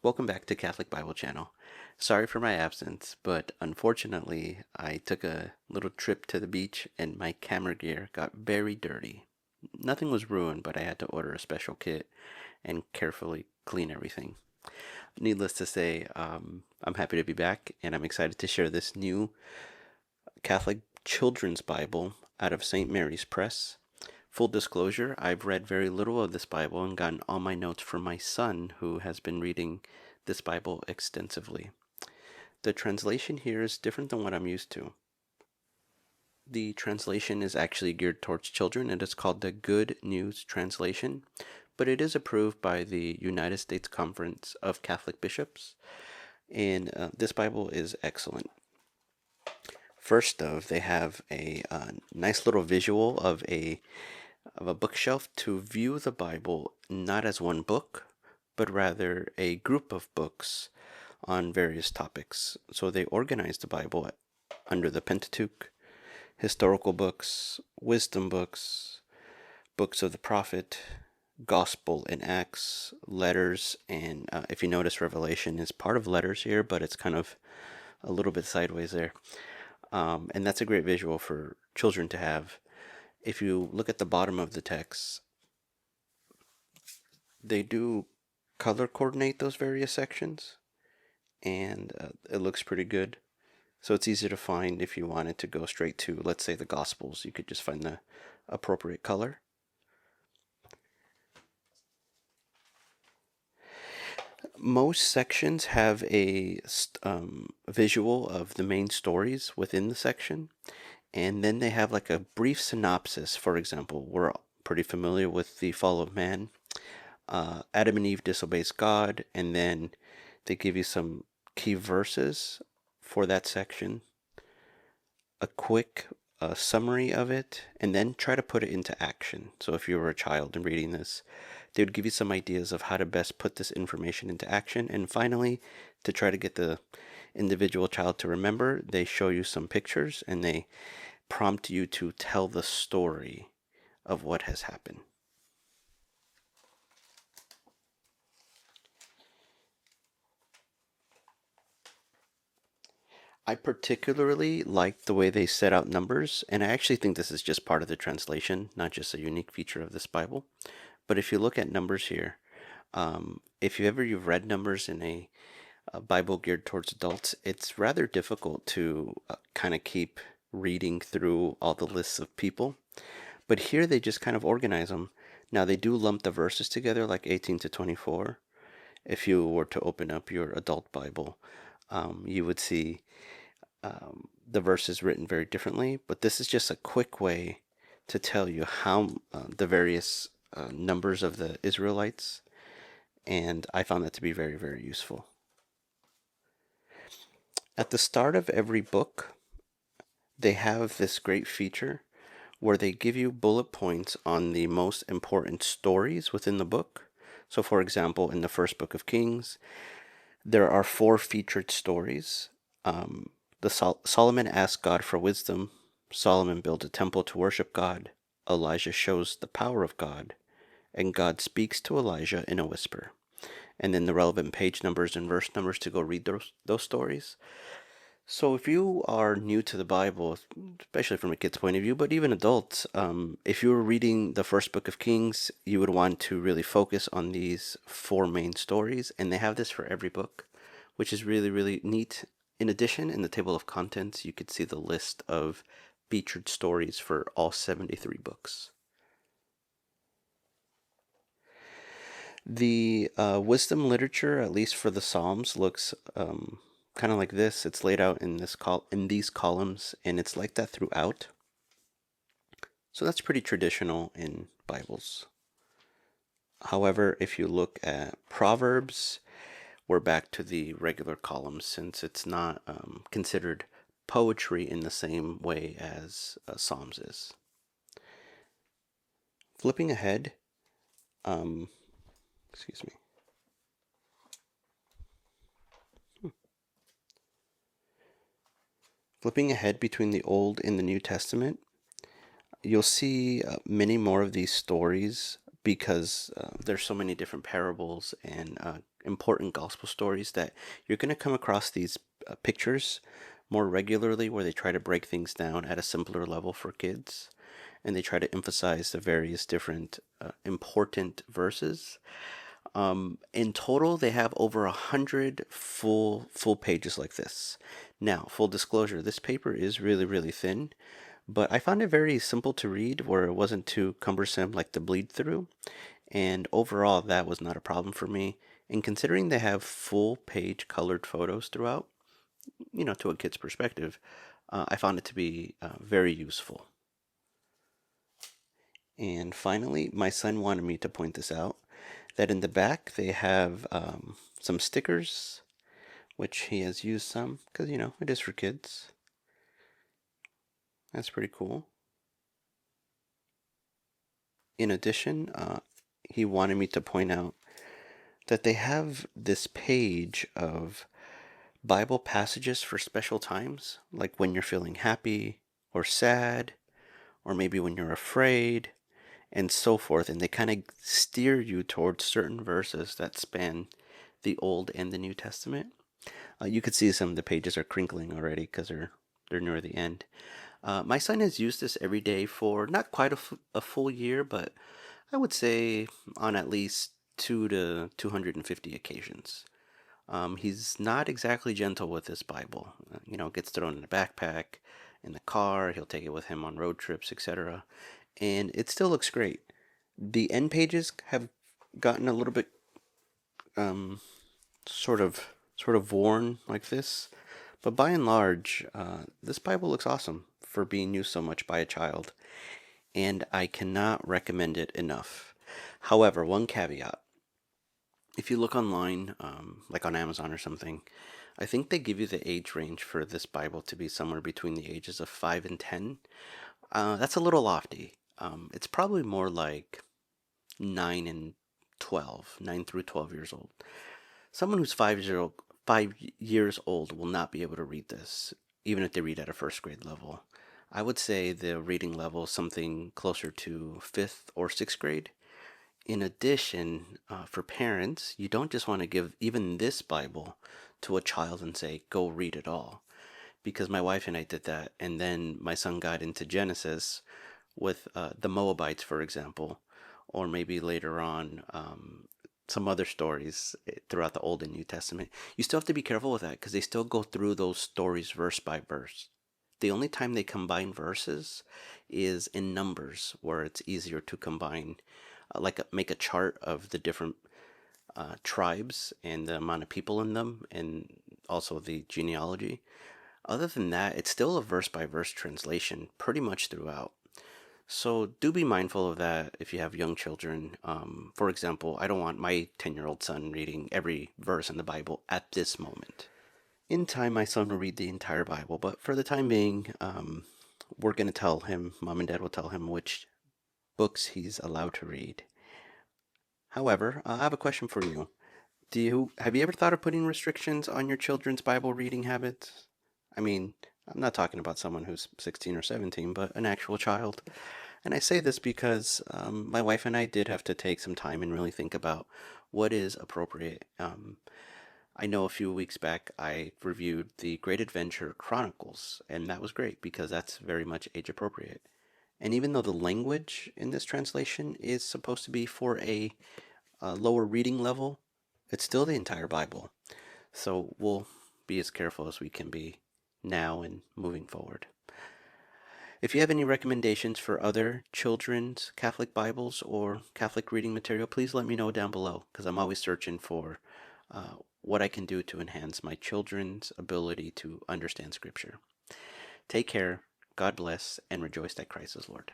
Welcome back to Catholic Bible Channel. Sorry for my absence, but unfortunately, I took a little trip to the beach and my camera gear got very dirty. Nothing was ruined, but I had to order a special kit and carefully clean everything. Needless to say, I'm happy to be back and I'm excited to share this new Catholic Children's Bible out of St. Mary's Press. Full disclosure, I've read very little of this Bible and gotten all my notes from my son, who has been reading this Bible extensively. The translation here is different than what I'm used to. The translation is actually geared towards children. It is called the Good News Translation, but it is approved by the United States Conference of Catholic Bishops, and this Bible is excellent. First off, they have a nice little visual of a bookshelf to view the Bible not as one book, but rather a group of books on various topics. So they organize the Bible under the Pentateuch, historical books, wisdom books, books of the prophet, gospel and acts, letters, and if you notice, Revelation is part of letters here, but it's kind of a little bit sideways there. And that's a great visual for children to have. If you look at the bottom of the text, they do color coordinate those various sections, and it looks pretty good. So it's easy to find if you wanted to go straight to, let's say, the Gospels. You could just find the appropriate color. Most sections have a visual of the main stories within the section, and then they have like a brief synopsis. For example, we're pretty familiar with the fall of man. Adam and Eve disobeys God, and then they give you some key verses for that section, a quick summary of it, and then try to put it into action. So if you were a child and reading this, they would give you some ideas of how to best put this information into action. And finally, to try to get the individual child to remember, they show you some pictures and they prompt you to tell the story of what has happened. I particularly like the way they set out numbers, and I actually think this is just part of the translation, not just a unique feature of this Bible. But if you look at numbers here, if you've read numbers in a Bible geared towards adults, it's rather difficult to kind of keep reading through all the lists of people. But here they just kind of organize them. Now they do lump the verses together like 18 to 24. If you were to open up your adult Bible, you would see the verses written very differently. But this is just a quick way to tell you how the various numbers of the Israelites, and I found that to be very, very useful. At the start of every book, they have this great feature where they give you bullet points on the most important stories within the book. So, for example, in the first book of Kings, there are 4 featured stories. Solomon asked God for wisdom. Solomon built a temple to worship God. Elijah shows the power of God, and God speaks to Elijah in a whisper. And then the relevant page numbers and verse numbers to go read those stories. So if you are new to the Bible, especially from a kid's point of view, but even adults, if you were reading the first book of Kings, you would want to really focus on these 4 main stories, and they have this for every book, which is really, really neat. In addition, in the table of contents, you could see the list of featured stories for all 73 books. The wisdom literature, at least for the Psalms, looks kind of like this. It's laid out in these columns, and it's like that throughout. So that's pretty traditional in Bibles. However, if you look at Proverbs, we're back to the regular columns since it's not considered poetry in the same way as Psalms is. Flipping ahead, excuse me. Flipping ahead between the Old and the New Testament, you'll see many more of these stories because there's so many different parables and important gospel stories that you're going to come across these pictures more regularly where they try to break things down at a simpler level for kids and they try to emphasize the various different important verses. In total, they have over 100 full pages like this. Now, full disclosure, this paper is really thin, but I found it very simple to read where it wasn't too cumbersome like to bleed through. And overall, that was not a problem for me. And considering they have full page colored photos throughout, to a kid's perspective, I found it to be very useful. And finally, my son wanted me to point this out that in the back they have some stickers, which he has used some because, it is for kids. That's pretty cool. In addition, he wanted me to point out that they have this page of Bible passages for special times, like when you're feeling happy or sad, or maybe when you're afraid, and so forth. And they kind of steer you towards certain verses that span the Old and the New Testament. You could see some of the pages are crinkling already because they're near the end. My son has used this every day for not quite a full year, but I would say on at least 250 occasions. He's not exactly gentle with this Bible. It gets thrown in a backpack, in the car. He'll take it with him on road trips, etc. And it still looks great. The end pages have gotten a little bit um, sort of worn like this, but by and large, this Bible looks awesome for being used so much by a child, and I cannot recommend it enough. However, one caveat: if you look online, like on Amazon or something, I think they give you the age range for this Bible to be somewhere between the ages of 5 and 10. That's a little lofty. It's probably more like 9 and 12, 9 through 12 years old. Someone who's 5 years old will not be able to read this, even if they read at a first grade level. I would say the reading level is something closer to fifth or sixth grade. In addition, for parents, you don't just want to give even this Bible to a child and say, go read it all. Because my wife and I did that, and then my son got into Genesis with the Moabites, for example, or maybe later on some other stories throughout the Old and New Testament. You still have to be careful with that because they still go through those stories verse by verse. The only time they combine verses is in Numbers, where it's easier to combine, make a chart of the different tribes and the amount of people in them, and also the genealogy. Other than that, it's still a verse by verse translation pretty much throughout. So do be mindful of that if you have young children. For example, I don't want my 10-year-old son reading every verse in the Bible at this moment. In time, my son will read the entire Bible, but for the time being, we're going to tell him, mom and dad will tell him which books he's allowed to read. However, I have a question for you. Have you ever thought of putting restrictions on your children's Bible reading habits? I mean, I'm not talking about someone who's 16 or 17, but an actual child. And I say this because my wife and I did have to take some time and really think about what is appropriate. I know a few weeks back I reviewed the Great Adventure Chronicles, and that was great because that's very much age appropriate. And even though the language in this translation is supposed to be for a lower reading level, it's still the entire Bible. So we'll be as careful as we can be now and moving forward. If you have any recommendations for other children's Catholic Bibles or Catholic reading material, please let me know down below because I'm always searching for what I can do to enhance my children's ability to understand Scripture. Take care, God bless, and rejoice that Christ is Lord.